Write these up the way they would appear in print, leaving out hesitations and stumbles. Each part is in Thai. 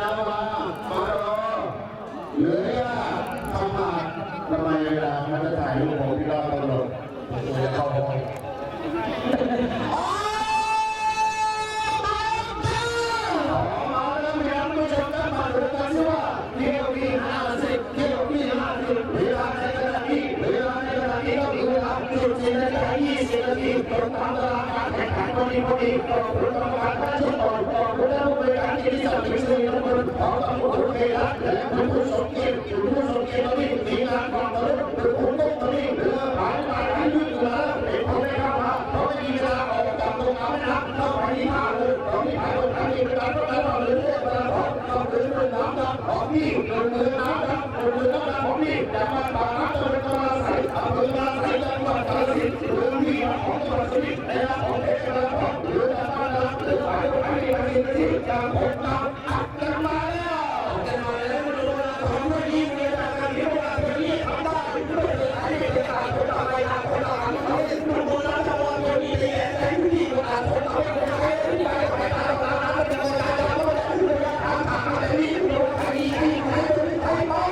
ามารอเหลือทำมาทำไมเวลามันจะถ่ายรูปผมที่เราตลกตัวจะเข้าห้องมาแล้วมีท่านผู้ชมได้มาดูกันสิว่าเที่ยวที่50เที่ยวที่50เวลาในขณะนี้ก็คือเวลา14 นาฬิกา 20 นาทีตรงตามตารางการแข่งขันพอดีต่อผู้กรรมการท่านชุดต่อผู้ได้ผู้บริการที่ดีสักที่สุดทั้งหมดของตำรวจทุกเขตและผู้สมเกียรติตอนนี้มีงานความรู้คุณต้องตอนนี้เรือผ่านมาที่ยืดอยู่แล้วเป็นคนได้เข้ามาเพราะไม่มีเวลาออกจากตรงนั้นนะเข้าไปที่ท่าเรือตอนนี้ผ่านตรงนั้นมีเวลาต้องการเรือเวลาต้องเรือน้ำดำของพี่เรือน้ำดำของพี่แต่มาปากน้ำจะเป็นมาใส่เรือมาใส่จังหวัดกาฬสินธุ์เรือพี่ของจังหวัดสุรินทร์ในนามของเทศบาลของเรือน้ำดำเรือฝ่ายของพี่กาฬสินธุ์ที่จากผมนำอัดกันมาแล้วของไม่ดีเลยนะการที่ว่าเป็นที่ทำได้ไม่เป็นไรไม่เป็นไรคนต่อไปคนต่อไปเขาเป็นคนโบราณชาวบ้านคนดีแต่ที่ดีกว่าคนต่อไปคนไทยที่ไปตามตามเป็นคนไทยแล้วก็เป็นคนไทยทำอะไรนี่คนไทยไทยไทยบ้าน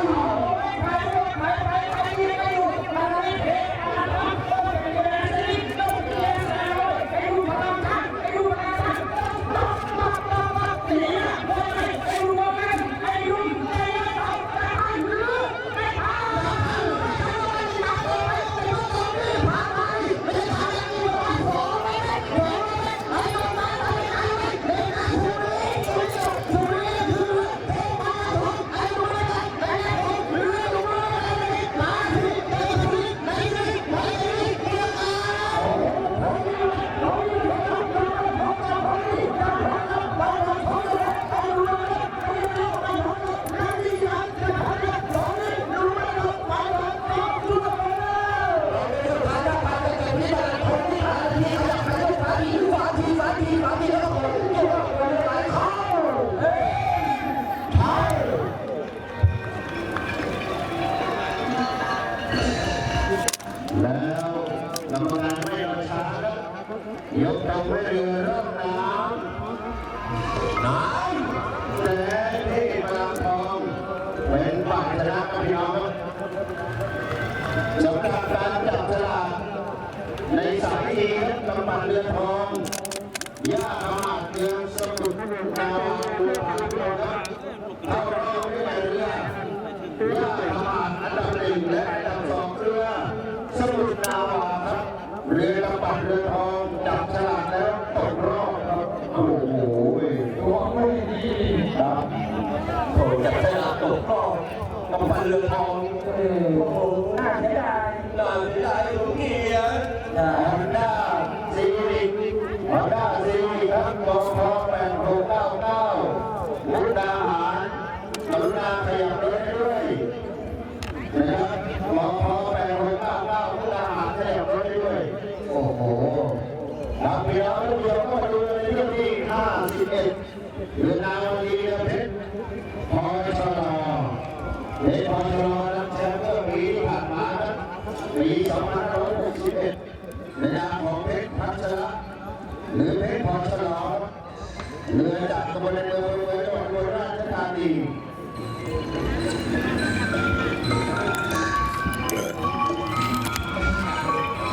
แล้วกรรมการไม่รอช้าครับยกตรงให้เรือร่องน้ำแต่ที่พลังทองเป็นฝ่ายชนะกับพี่น้องสำหรับการจับฉลากในสายทีกำปั้นเรือทองย่ามาเรืองสมุทรดาวเรือพันธุ์ครับเข้ารอบที่ในเรือย่ามาอันดับ1และอันดับ2เรือสมุทรนาวาครับเรือกำปั้นเรือทองจับฉลากแล้วตกรอบครับโอ้โหตัวไม่ดีครับโอ้จับฉลากตกรอบกำปั้นเรือทองโอ้โหน่าเสียดายลุงเกียร์ฮอนด้าซีวิกครับกองทัพ8699มุกดาหารกรุณาขยับรถให้ด้วยนะครับกองทัพ8699มุกดาหารขยับรถให้ด้วยโอ้โหนักเรียนทุกคนก็มาดูในเรื่องที่51เรือนาวดีเพชรพอชลรับแชมป์เมื่อปีที่ผ่านมาปี2561ในนามของเพชรพัชระหรือเพชรพรฉลองเรือจากตำบลในเมือง